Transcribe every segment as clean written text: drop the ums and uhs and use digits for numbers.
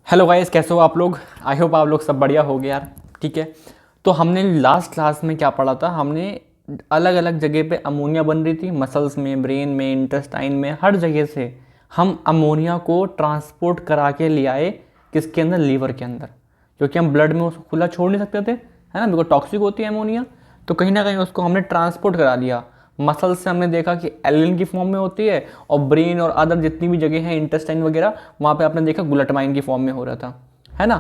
Hello guys, कैसे हो आप लोग। आई होप आप लोग सब बढ़िया हो गए यार। ठीक है, तो हमने लास्ट क्लास में क्या पढ़ा था। हमने अलग अलग जगह पे अमोनिया बन रही थी, मसल्स में, ब्रेन में, इंटेस्टाइन में, हर जगह से हम अमोनिया को ट्रांसपोर्ट करा के ले आए। किसके अंदर? लीवर के अंदर। क्योंकि हम ब्लड में उसको खुला छोड़ नहीं सकते थे, है ना, बिकॉज टॉक्सिक होती है अमोनिया। तो कहीं ना कहीं उसको हमने ट्रांसपोर्ट करा लिया। मसल से हमने देखा कि एलिन की फॉर्म में होती है, और ब्रेन और अदर जितनी भी जगह हैं, इंटेस्टाइन वगैरह, वहाँ पे आपने देखा ग्लूटामाइन की फॉर्म में हो रहा था, है ना।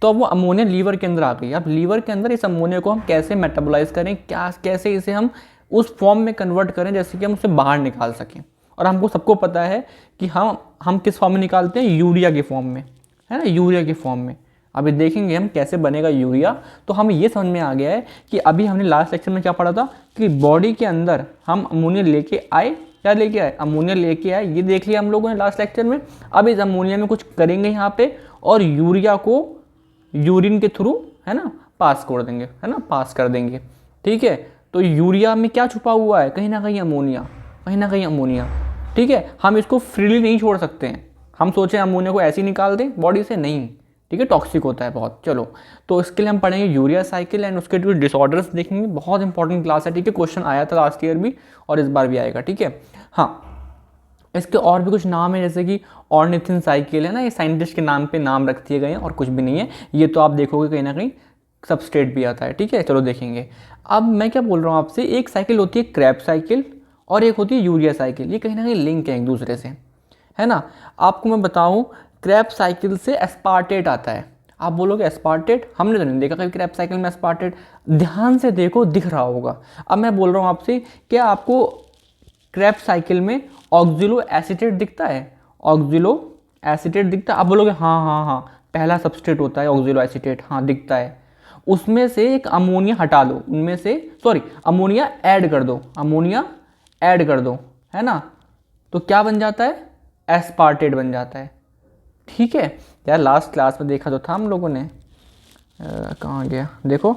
तो अब वो अमोनिया लीवर के अंदर आ गई। अब लीवर के अंदर इस अमोनिया को हम कैसे मेटाबोलाइज करें, क्या कैसे इसे हम उस फॉर्म में कन्वर्ट करें जैसे कि हम उसे बाहर निकाल सकें। और हमको सबको पता है कि हम किस फॉर्म में निकालते हैं, यूरिया की फॉर्म में, है ना, यूरिया की फॉर्म में। अभी देखेंगे हम कैसे बनेगा यूरिया। तो हमें ये समझ में आ गया है कि अभी हमने लास्ट लेक्चर में क्या पढ़ा था कि बॉडी के अंदर हम अमोनिया लेके आए। क्या लेके आए? अमोनिया लेके आए, ये देख लिया हम लोगों ने लास्ट लेक्चर में। अब इस अमोनिया में कुछ करेंगे यहाँ पे, और यूरिया को यूरिन के थ्रू, है ना, पास कर देंगे, है ना, पास कर देंगे। ठीक है, तो यूरिया में क्या छुपा हुआ है? कहीं ना कहीं अमोनिया, कहीं ना कहीं अमोनिया। ठीक है, हम इसको फ्रीली नहीं छोड़ सकते हैं। हम सोचें अमोनिया को ऐसे ही निकाल दें बॉडी से, नहीं। ठीक है, टॉक्सिक होता है बहुत। चलो, तो इसके लिए हम पढ़ेंगे यूरिया साइकिल एंड उसके कुछ डिसऑर्डर्स देखेंगे। बहुत इंपॉर्टेंट क्लास है। ठीक है, क्वेश्चन आया था लास्ट ईयर भी और इस बार भी आएगा। ठीक है, हाँ, इसके और भी कुछ नाम है, जैसे कि ऑर्निथिन साइकिल, है ना, ये साइंटिस्ट के नाम पे नाम रख दिए गए हैं और कुछ भी नहीं है। ये तो आप देखोगे कहीं ना कहीं सबस्ट्रेट भी आता है। ठीक है, चलो देखेंगे। अब मैं क्या बोल रहा हूँ आपसे, एक साइकिल होती है क्रैब साइकिल और एक होती है यूरिया साइकिल। ये कहीं ना कहीं लिंक है एक दूसरे से, है ना। आपको मैं बताऊँ, क्रैब साइकिल से एस्पार्टेट आता है। आप बोलोगे एस्पार्टेट, हमने तो नहीं देखा कभी क्रैब साइकिल में एस्पार्टेट। ध्यान से देखो, दिख रहा होगा। अब मैं बोल रहा हूँ आपसे, क्या आपको क्रैब साइकिल में ऑक्जिलो एसीटेट दिखता है? ऑक्जिलो एसीटेट दिखता है? आप बोलोगे हाँ हाँ हाँ, पहला सबस्ट्रेट होता है ऑक्जिलो एसीटेट, हाँ दिखता है। उसमें से एक अमोनिया हटा दो, उनमें से सॉरी अमोनिया ऐड कर दो, अमोनिया ऐड कर दो, है ना, तो क्या बन जाता है? एस्पार्टेट बन जाता है। ठीक है यार, लास्ट क्लास में देखा तो था हम लोगों ने, कहाँ गया, देखो,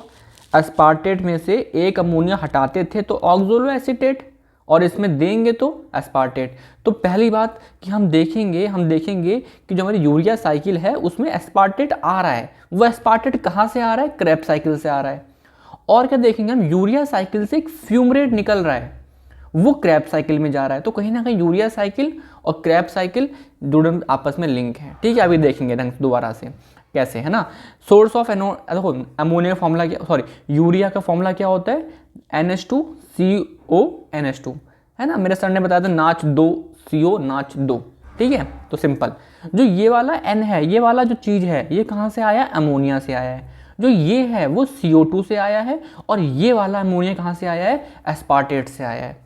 एस्पार्टेट में से एक अमोनिया हटाते थे तो ऑक्सोलो एसीटेट, और इसमें देंगे तो एस्पार्टेट। तो पहली बात कि हम देखेंगे कि जो हमारी यूरिया साइकिल है उसमें एस्पार्टेट आ रहा है। वो एस्पार्टेट कहाँ से आ रहा है? क्रैब साइकिल से आ रहा है। और क्या देखेंगे हम, यूरिया साइकिल से एक फ्यूमरेट निकल रहा है, वो क्रैब साइकिल में जा रहा है। तो कहीं ना कहीं यूरिया साइकिल और क्रैब साइकिल जुड़े आपस में लिंक है। ठीक है, अभी देखेंगे ढंग दोबारा से कैसे, है ना। सोर्स ऑफ देखो, अमोनिया फॉर्मूला क्या, सॉरी यूरिया का फॉर्मूला क्या होता है? NH2CONH2, है ना। मेरे सर ने बताया था नाच दो CO नाच दो। ठीक है, तो सिंपल। जो ये वाला N है, ये वाला जो चीज़ है, ये कहाँ से आया? अमोनिया से आया है। जो ये है वो CO2 से आया है, और ये वाला अमोनिया कहाँ से आया है? एस्पार्टेट से आया है।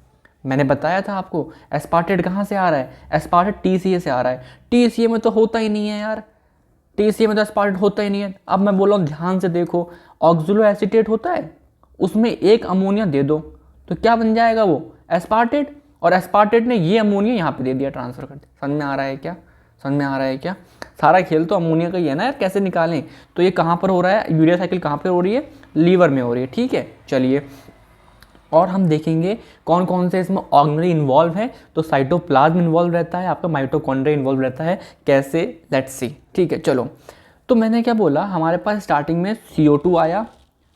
मैंने बताया था आपको, एस्पार्टेट कहाँ से आ रहा है? एस्पार्टेट TCA से आ रहा है। TCA में तो होता ही नहीं है यार, TCA में तो एस्पार्टेट होता ही नहीं है। अब मैं बोल रहा हूँ ध्यान से देखो, ऑक्सुलो एसीटेट होता है, उसमें एक अमोनिया दे दो तो क्या बन जाएगा? वो एस्पार्टेट। और एस्पार्टेट ने ये अमोनिया यहाँ पे दे दिया, ट्रांसफर कर दिया। समझ में आ रहा है क्या? समझ में आ रहा है क्या? सारा खेल तो अमोनिया का ही है ना यार, कैसे निकालें। तो ये कहाँ पर हो रहा है? यूरिया साइकिल कहाँ पर हो रही है? लीवर में हो रही है। ठीक है, चलिए, और हम देखेंगे कौन कौन से इसमें ऑर्गेनेल इन्वॉल्व है। तो साइटोप्लाज्म इन्वॉल्व रहता है, आपका माइटोकॉन्ड्रिया इन्वॉल्व रहता है। कैसे? Let's see. ठीक है, चलो, तो मैंने क्या बोला, हमारे पास स्टार्टिंग में CO2 आया,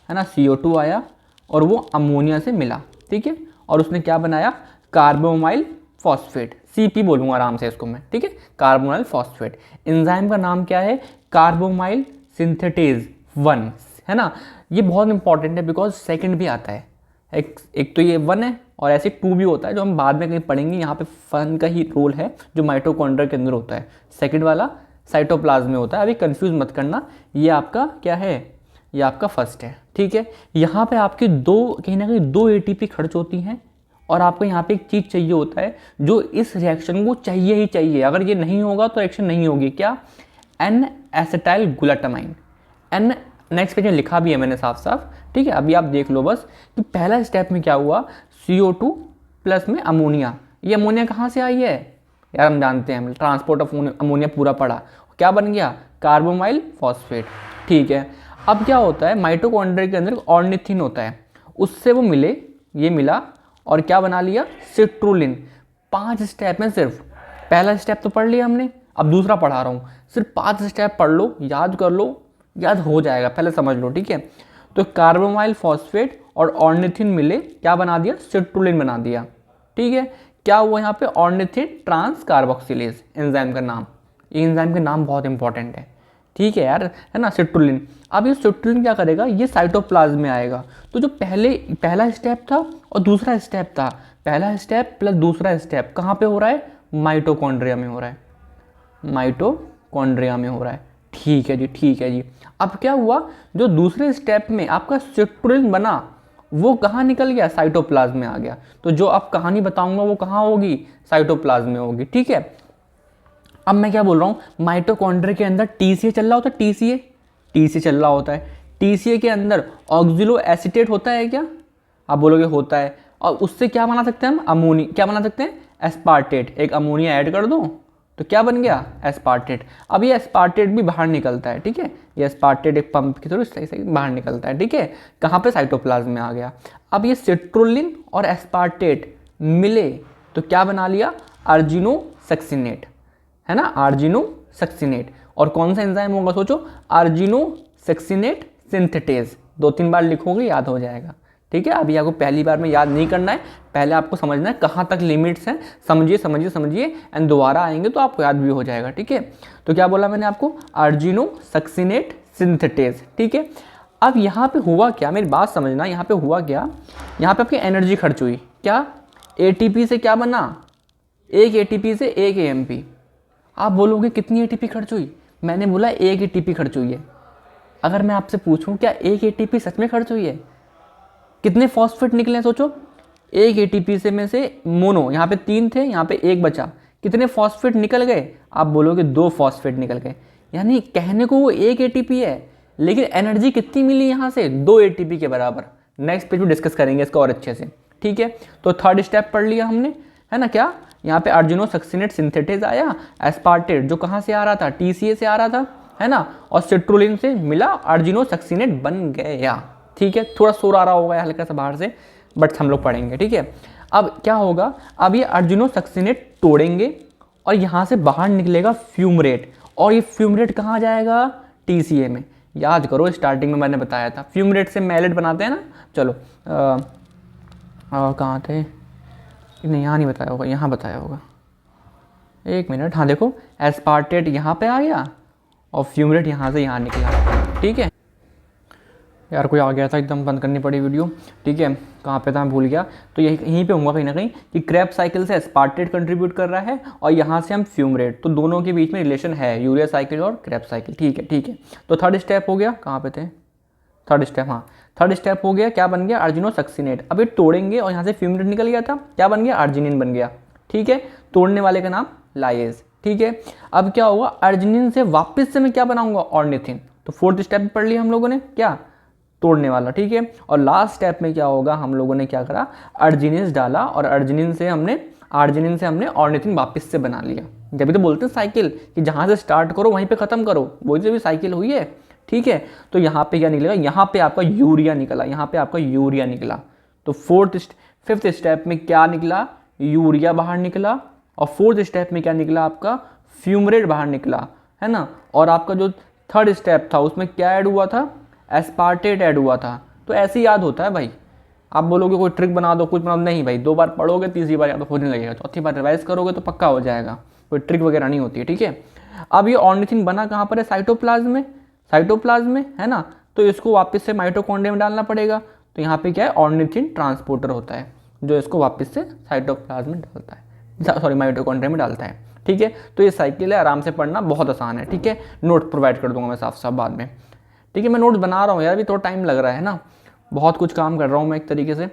है ना, CO2 आया और वो अमोनिया से मिला। ठीक है, और उसने क्या बनाया? कार्बोमाइल फॉस्फेट, CP बोलूँगा आराम से इसको मैं। ठीक है, कार्बोमाइल फॉस्फेट। एंजाइम का नाम क्या है? कार्बोमाइल सिंथेटेज 1, है ना। ये बहुत इंपॉर्टेंट है बिकॉज सेकंड भी आता है। एक तो ये 1 है और ऐसे 2 भी होता है, जो हम बाद में कहीं पढ़ेंगे। यहाँ पे फन का ही रोल है जो माइटोकॉन्ड्रिया के अंदर होता है। सेकंड वाला साइटोप्लाज्म में होता है। अभी कंफ्यूज मत करना, ये आपका क्या है? ये आपका फर्स्ट है। ठीक है, यहाँ पे आपकी कहीं ना कहीं 2 ATP खर्च होती हैं, और आपको यहाँ पे एक चीज़ चाहिए होता है जो इस रिएक्शन को चाहिए ही चाहिए। अगर ये नहीं होगा तो रिएक्शन नहीं होगी। क्या? N acetyl glutamine. N next page में लिखा भी है मैंने साफ साफ। ठीक है, अभी आप देख लो बस कि पहला स्टेप में क्या हुआ, CO2 प्लस में अमोनिया। ये अमोनिया कहाँ से आई है यार? हम जानते हैं, ट्रांसपोर्ट ऑफ अमोनिया पूरा पढ़ा। क्या बन गया? Carbamoyl phosphate. ठीक है, अब क्या होता है, माइटोकॉन्ड्रिया के अंदर ऑर्निथिन होता है, उससे वो मिले, ये मिला और क्या बना लिया? सिट्रुलिन। 5 स्टेप में सिर्फ पहला स्टेप तो पढ़ लिया हमने। अब दूसरा पढ़ा रहा हूँ, सिर्फ 5 स्टेप पढ़ लो, याद कर लो, याद हो जाएगा, पहले समझ लो, ठीक है। तो कार्बोमाइल फॉस्फेट और ऑर्निथिन मिले क्या बना दिया, सिट्रुलिन बना दिया, ठीक है। क्या हुआ यहाँ पे, ऑर्निथिन ट्रांस कार्बोक्सिलेज एंजाइम का नाम। ये एंजाइम का नाम बहुत इंपॉर्टेंट है, ठीक है यार, है ना, सिट्रुलिन। अब ये सिट्रुलिन क्या करेगा, ये साइटोप्लाज्म में आएगा। तो जो पहला स्टेप था और दूसरा स्टेप था, पहला स्टेप प्लस दूसरा स्टेप कहाँ पे हो रहा है, माइटोकॉन्ड्रिया में हो रहा है, माइटोकॉन्ड्रिया में हो रहा है, ठीक है जी, ठीक है जी। अब क्या हुआ, जो दूसरे स्टेप में आपका सिट्रुलिन बना वो कहाँ निकल गया, साइटोप्लाज्म में आ गया। तो जो अब कहानी बताऊंगा वो कहाँ होगी, साइटोप्लाज्म में होगी, ठीक है। अब मैं क्या बोल रहा हूँ, माइटोकॉन्ड्रिया के अंदर टीसीए चल रहा होता है, टीसीए चल रहा होता है। टीसीए के अंदर ऑक्सिलो एसीटेट होता है क्या, आप बोलोगे होता है। और उससे क्या बना सकते हैं हम, अमोनिया, क्या बना सकते हैं, एस्पार्टेट। एक अमोनिया ऐड कर दो तो क्या बन गया, एस्पार्टेट। अब ये एस्पार्टेट भी बाहर निकलता है, ठीक है, ये एस्पार्टेट एक पंप की थ्रू सही बाहर निकलता है, ठीक है। कहाँ पे, साइटोप्लाज्म में आ गया। अब ये सिट्रुलिन और एस्पार्टेट मिले तो क्या बना लिया, अर्जिनोसक्सिनेट, है ना, अर्जिनोसक्सिनेट। और कौन सा एंजाइम होगा सोचो, अर्जिनोसक्सिनेट सिंथेटेज। 2-3 बार लिखोगे याद हो जाएगा, ठीक है। अभी आपको पहली बार में याद नहीं करना है, पहले आपको समझना है कहाँ तक लिमिट्स हैं, समझिए समझिए समझिए, एंड दोबारा आएंगे तो आपको याद भी हो जाएगा, ठीक है। तो क्या बोला मैंने आपको, अर्जिनोसक्सिनेट सिंथेटेज, ठीक है। अब यहाँ पे हुआ क्या, मेरी बात समझना, यहाँ पे हुआ क्या, यहाँ पे आपकी एनर्जी खर्च हुई, क्या, एटीपी से क्या बना, एक एटीपी से एक एएमपी। आप बोलोगे कितनी एटीपी खर्च हुई, मैंने बोला एक एटीपी खर्च हुई है। अगर मैं आपसे पूछूं क्या एक एटीपी सच में खर्च हुई है, कितने फॉस्फेट निकले सोचो, एक एटीपी से में से मोनो, यहाँ पे 3 थे, यहाँ पे 1 बचा, कितने फॉस्फेट निकल गए, आप बोलोगे 2 फॉस्फेट निकल गए। यानी कहने को वो एक एटीपी है, लेकिन एनर्जी कितनी मिली यहाँ से, 2 एटीपी के बराबर। नेक्स्ट पेज में डिस्कस करेंगे इसको और अच्छे से, ठीक है। तो थर्ड स्टेप पढ़ लिया हमने, है ना, क्या यहाँ पे अर्जिनोसक्सिनेट सिंथेटेज आया, एस्पार्टेट जो कहाँ से आ रहा था, टीसीए से आ रहा था, है ना, और सिट्रुलिन से मिला, अर्जिनोसक्सिनेट बन गया, ठीक है। थोड़ा शोर आ रहा होगा हल्का सा बाहर से, बट हम लोग पढ़ेंगे, ठीक है। अब क्या होगा, अब ये अर्जिनोसक्सिनेट तोड़ेंगे और यहाँ से बाहर निकलेगा फ्यूमरेट, और ये फ्यूमरेट कहाँ जाएगा, टीसीए में। याद करो, स्टार्टिंग में मैंने बताया था फ्यूमरेट से मैलेट बनाते हैं ना। चलो कहाँ थे, नहीं यहाँ नहीं बताया होगा, यहाँ बताया होगा, एक मिनट, हाँ देखो, एस्पार्टेट यहाँ पे आ गया और फ्यूमरेट यहाँ से यहाँ निकला, ठीक है। यार कोई आ गया था, एकदम बंद करनी पड़ी वीडियो, ठीक है। कहाँ पे था मैं भूल गया। तो यहीं पे होगा कहीं ना कहीं कि क्रेब्स साइकिल से एस्पार्टेट कंट्रीब्यूट कर रहा है और यहाँ से हम फ्यूमरेट, तो दोनों के बीच में रिलेशन है, यूरिया साइकिल और क्रेब्स साइकिल, ठीक है, ठीक है। तो थर्ड स्टेप हो गया, कहाँ पे थे, थर्ड स्टेप, हाँ थर्ड स्टेप हो गया, क्या बन गया, अर्जिनोसक्सिनेट। अब ये तोड़ेंगे और यहाँ से फ्यूमरेट निकल गया था, क्या बन गया, अर्जिनिन बन गया, ठीक है। तोड़ने वाले का नाम लाइएज, ठीक है। अब क्या होगा, अर्जिनिन से वापस से मैं क्या बनाऊंगा, ऑर्निथिन। तो फोर्थ स्टेप पढ़ लिया हम लोगों ने, क्या, तोड़ने वाला, ठीक है। और लास्ट स्टेप में क्या होगा, हम लोगों ने क्या करा, अर्जिनिन डाला और अर्जिनिन से हमने ऑर्निथिन वापस से बना लिया। जब भी तो बोलते हैं साइकिल कि जहाँ से स्टार्ट करो वहीं पे ख़त्म करो, वही से भी साइकिल हुई है, ठीक है। तो यहाँ पे क्या निकलेगा, यहाँ पे आपका यूरिया निकला, यहाँ पे आपका यूरिया निकला। तो फिफ्थ स्टेप में क्या निकला, यूरिया बाहर निकला, और फोर्थ स्टेप में क्या निकला, आपका फ्यूमरेट बाहर निकला, है ना। और आपका जो थर्ड स्टेप था उसमें क्या ऐड हुआ था, एस्पार्टेट ऐड हुआ था। तो ऐसे ही याद होता है भाई। आप बोलोगे कोई ट्रिक बना दो, कुछ बना दो, नहीं भाई, 2 बार पढ़ोगे, तीसरी बार याद होने लगेगा, चौथी बार रिवाइज करोगे तो पक्का हो जाएगा, कोई ट्रिक वगैरह नहीं होती है, ठीक है। अब ये ऑर्निथिन बना कहाँ पर है, साइटोप्लाज्म में, है ना। तो इसको वापस से माइटोकॉन्ड्रिया में डालना पड़ेगा। तो यहाँ पे क्या है, ऑर्निथिन ट्रांसपोर्टर होता है जो इसको वापस से साइटोप्लाज्म में डालता है, सॉरी माइटोकॉन्ड्रिया में डालता है, ठीक है। तो ये साइकिल है, आराम से पढ़ना, बहुत आसान है, ठीक है। नोट प्रोवाइड कर दूंगा मैं साफ साफ बाद में, ठीक है। मैं नोट्स बना रहा हूँ यार, अभी थोड़ा टाइम लग रहा है ना, बहुत कुछ काम कर रहा हूँ मैं एक तरीके से।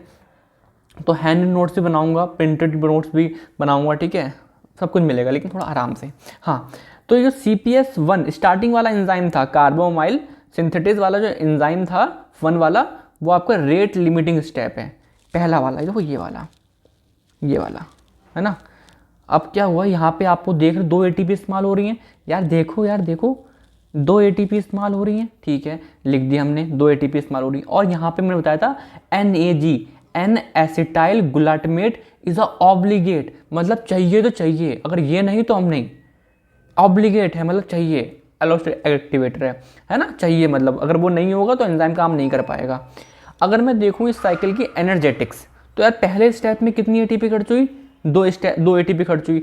तो हैंड नोट्स भी बनाऊंगा, प्रिंटेड नोट्स भी बनाऊंगा, ठीक है, सब कुछ मिलेगा, लेकिन थोड़ा आराम से। हाँ, तो ये जो CPS1 स्टार्टिंग वाला एंजाइम था, कार्बोमाइल सिंथेटेज वाला जो एंजाइम था 1 वाला, वो आपका रेट लिमिटिंग स्टेप है, पहला वाला, देखो ये वाला है ना। अब क्या हुआ, यहाँ पे आपको देख रहे 2 ATP इस्तेमाल हो रही हैं, यार देखो 2 ATP इस्तेमाल हो रही हैं, ठीक है, लिख दिया हमने 2 ATP इस्तेमाल हो रही है। और यहाँ पे मैंने बताया था NAG, N acetyl glutamate is a obligate, मतलब चाहिए तो चाहिए, अगर ये नहीं तो हम नहीं, ऑब्लिगेट है, मतलब चाहिए, एलोस्टेट एक्टिवेटर है ना, चाहिए, मतलब अगर वो नहीं होगा तो एंजाइम काम नहीं कर पाएगा। अगर मैं देखूँ इस साइकिल की एनर्जेटिक्स, तो यार पहले स्टेप में कितनी एटीपी खर्च हुई, 2 एटीपी खर्च हुई।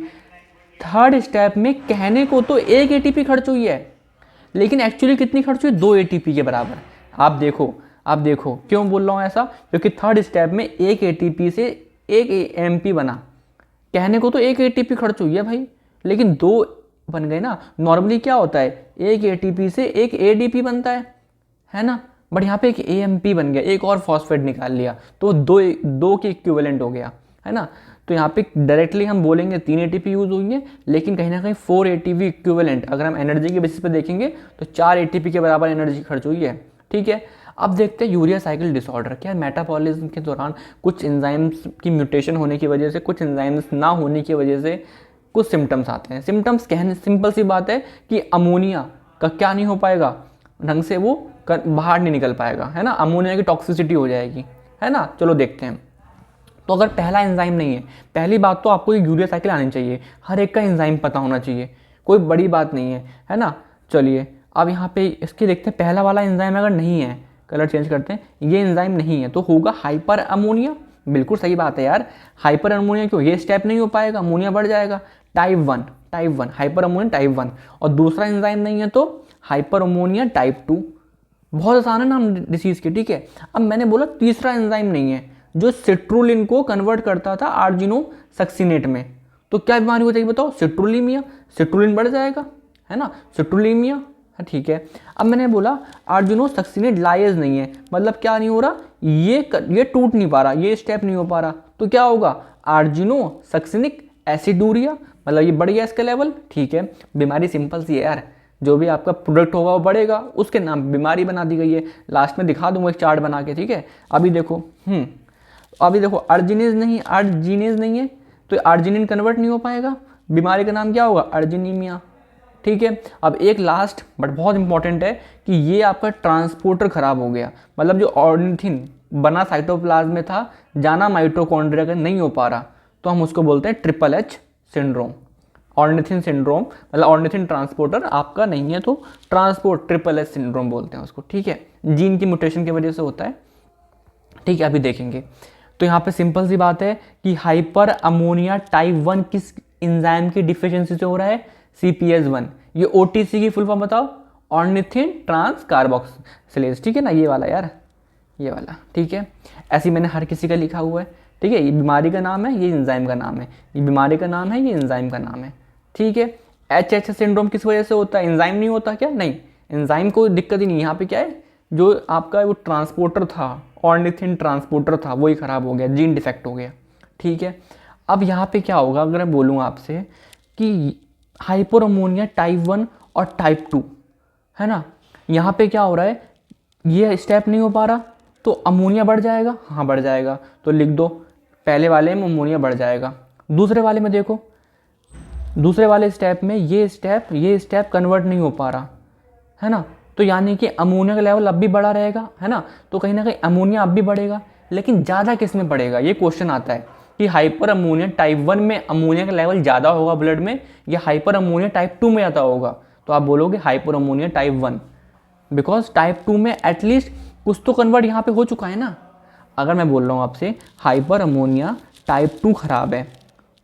थर्ड स्टेप में कहने को तो 1 एटीपी खर्च हुई है, लेकिन एक्चुअली कितनी खर्च हुई, 2 एटीपी के बराबर। आप देखो क्यों बोल रहा हूँ ऐसा, क्योंकि थर्ड स्टेप में 1 एटीपी से 1 एएमपी बना। कहने को तो 1 एटीपी खर्च हुई है भाई, लेकिन 2 बन गए ना। नॉर्मली क्या होता है, 1 एटीपी से 1 एडीपी बनता है ना, बट यहाँ पे एक एएमपी बन गया, एक और फॉस्फेट निकाल लिया, तो दो के इक्विवेलेंट हो गया, है ना। तो यहाँ पे डायरेक्टली हम बोलेंगे 3 एटीपी यूज हुई है, लेकिन कहीं ना कहीं 4 एटीपी इक्विवेलेंट, अगर हम एनर्जी के बेसिस पे देखेंगे तो 4 एटीपी के बराबर एनर्जी खर्च हुई है, ठीक है। अब देखते हैं यूरिया साइकिल डिसऑर्डर। क्या मेटाबॉलिज्म के दौरान कुछ एंजाइम्स की म्यूटेशन होने की वजह से, कुछ एंजाइम्स ना होने की वजह से कुछ सिम्टम्स आते हैं। सिम्टम्स कहने सिंपल सी बात है कि अमोनिया का क्या नहीं हो पाएगा ढंग से, वो बाहर नहीं निकल पाएगा, है ना, अमोनिया की टॉक्सिसिटी हो जाएगी, है ना। चलो देखते हैं। तो अगर पहला एंजाइम नहीं है, पहली बात तो आपको ये यूरिया साइकिल आनी चाहिए, हर एक का एंजाइम पता होना चाहिए, कोई बड़ी बात नहीं है ना। चलिए अब यहाँ पे इसके देखते हैं, पहला वाला एंजाइम अगर नहीं है, कलर चेंज करते हैं, ये एंजाइम नहीं है तो होगा हाइपर अमोनिया। बिल्कुल सही बात है यार, हाइपर अमोनिया क्यों, ये स्टेप नहीं हो पाएगा, अमोनिया बढ़ जाएगा, type one hyper ammonia type 1। और दूसरा एंजाइम नहीं है तो हाइपर अमोनिया टाइप 2। बहुत आसान है नाम डिसीज के, ठीक है। अब मैंने बोला तीसरा एंजाइम नहीं है जो सिट्रुलिन को कन्वर्ट करता था आर्जिनो सक्सिनेट में, तो क्या बीमारी हो जाएगी बताओ, सिट्रुलीमिया, सिट्रुलिन बढ़ जाएगा, है ना, सिट्रुलीमिया, ठीक है। अब मैंने बोला आर्जिनो सक्सिनेट लाइज नहीं है, मतलब क्या नहीं हो रहा, ये टूट नहीं पा रहा, ये स्टेप नहीं हो पा रहा, तो क्या होगा, आर्जिनो सक्सिनिक एसिडूरिया, मतलब ये बढ़ गया इसका लेवल, ठीक है। बीमारी सिंपल सी है यार, जो भी आपका प्रोडक्ट होगा वो बढ़ेगा, उसके नाम बीमारी बना दी गई है। लास्ट में दिखा दूंगा एक चार्ट बना के, ठीक है। अभी देखो अर्जिनेज नहीं है तो अर्जिनिन कन्वर्ट नहीं हो पाएगा, बीमारी का नाम क्या होगा, अर्जिनीमिया, ठीक है। अब एक लास्ट बट बहुत इंपॉर्टेंट है कि ये आपका ट्रांसपोर्टर खराब हो गया, मतलब जो ऑर्निथिन बना साइटोप्लाज्म में था, जाना माइटोकॉन्ड्रिया का नहीं हो पा रहा, तो हम उसको बोलते हैं triple H syndrome, ornithine syndrome, मतलब ऑर्निथिन ट्रांसपोर्टर आपका नहीं है तो ट्रांसपोर्ट ट्रिपल एच सिंड्रोम बोलते हैं उसको, ठीक है। जीन की म्यूटेशन की वजह से होता है, ठीक है। अभी देखेंगे तो यहाँ पे सिंपल सी बात है कि हाइपर अमोनिया टाइप 1 किस एंजाइम की डिफिशियंसी से हो रहा है, CPS1। ये OTC की फुल फॉर्म बताओ, ऑर्निथिन ट्रांस कार्बोक्सिलेज, ठीक है ना, ये वाला यार, ये वाला, ठीक है। ऐसे ही मैंने हर किसी का लिखा हुआ है, ठीक है। ये बीमारी का नाम है, ये एंजाइम का नाम है, ये बीमारी का नाम है, ये एंजाइम का नाम है, ठीक है। HH सिंड्रोम किस वजह से होता है, एंजाइम नहीं होता क्या, नहीं, एंजाइम को दिक्कत ही नहीं, यहाँ पे क्या है, जो आपका वो ट्रांसपोर्टर था, ऑर्निथिन ट्रांसपोर्टर था, वही खराब हो गया, जीन डिफेक्ट हो गया, ठीक है। अब यहाँ पे क्या होगा, अगर मैं बोलूँ आपसे कि हाइपर अमोनिया टाइप 1 और टाइप 2, है ना, यहाँ पे क्या हो रहा है, ये स्टेप नहीं हो पा रहा, तो अमोनिया बढ़ जाएगा, हाँ बढ़ जाएगा, तो लिख दो, पहले वाले में अमोनिया बढ़ जाएगा। दूसरे वाले में देखो, दूसरे वाले स्टेप में ये स्टेप कन्वर्ट नहीं हो पा रहा, है ना, तो यानी कि अमोनिया का लेवल अब भी बढ़ा रहेगा, है ना, तो कहीं ना कहीं अमोनिया अब भी बढ़ेगा, लेकिन ज़्यादा किस में बढ़ेगा, ये क्वेश्चन आता है कि हाइपर अमोनिया टाइप 1 में अमोनिया का लेवल ज़्यादा होगा ब्लड में, या हाइपर अमोनिया टाइप 2 में ज़्यादा होगा, तो आप बोलोगे hyper ammonia type 1, because type 2 में एटलीस्ट कुछ तो कन्वर्ट यहाँ पे हो चुका है ना। अगर मैं बोल रहा हूँ आपसे हाइपर अमोनिया टाइप 2 खराब है,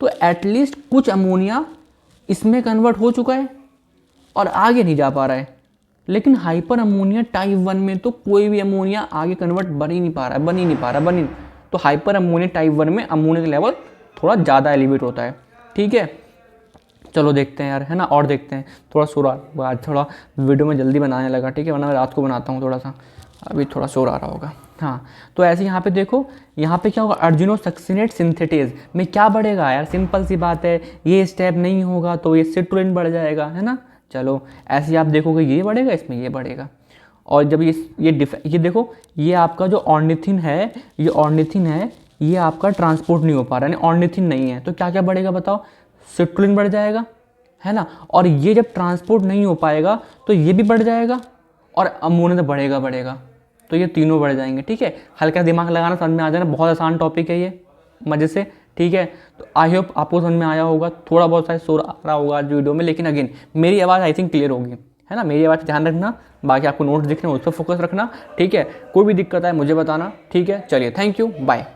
तो एटलीस्ट कुछ अमोनिया इसमें कन्वर्ट हो चुका है और आगे नहीं जा पा रहा है, लेकिन हाइपर अमोनिया टाइप 1 में तो कोई भी अमोनिया आगे कन्वर्ट बन ही नहीं पा रहा, तो हाइपर अमोनिया टाइप 1 में अमोनिया का लेवल थोड़ा ज़्यादा एलिवेट होता है, ठीक है। चलो देखते हैं यार, है ना, और देखते हैं, थोड़ा शोर आज थोड़ा वीडियो में जल्दी बनाने लगा, ठीक है, वरना मैं रात को बनाता हूँ थोड़ा सा, अभी थोड़ा शोर आ रहा होगा, हाँ। तो ऐसे यहाँ पे देखो, यहाँ पे क्या होगा, अर्जिनो सक्सिनेट सिंथेटेज में क्या बढ़ेगा यार, सिंपल सी बात है, ये स्टेप नहीं होगा तो ये सिट्रुलिन बढ़ जाएगा, है ना। चलो ऐसे ही आप देखोगे ये बढ़ेगा, इसमें ये बढ़ेगा, और जब ये देखो, ये आपका जो ऑर्निथिन है, ये आपका ट्रांसपोर्ट नहीं हो पा रहा है, ऑर्निथिन नहीं है, तो क्या क्या बढ़ेगा बताओ, सिट्रुलिन बढ़ जाएगा, है ना, और ये जब ट्रांसपोर्ट नहीं हो पाएगा तो ये भी बढ़ जाएगा, और अमोनिया तो बढ़ेगा, तो ये तीनों बढ़ जाएंगे, ठीक है। हल्का दिमाग लगाना, समझ में आ जाना, बहुत आसान टॉपिक है ये, मज़े से ठीक है। तो आई होप आपको समझ में आया होगा, थोड़ा बहुत शायद शोर आ रहा होगा आज वीडियो में, लेकिन अगेन मेरी आवाज़ आई थिंक क्लियर होगी, है ना। मेरी आवाज़ पे ध्यान रखना, बाकी आपको नोट्स दिख रहे हैं उस पर फोकस रखना, ठीक है। कोई भी दिक्कत आए मुझे बताना, ठीक है। चलिए, थैंक यू, बाय।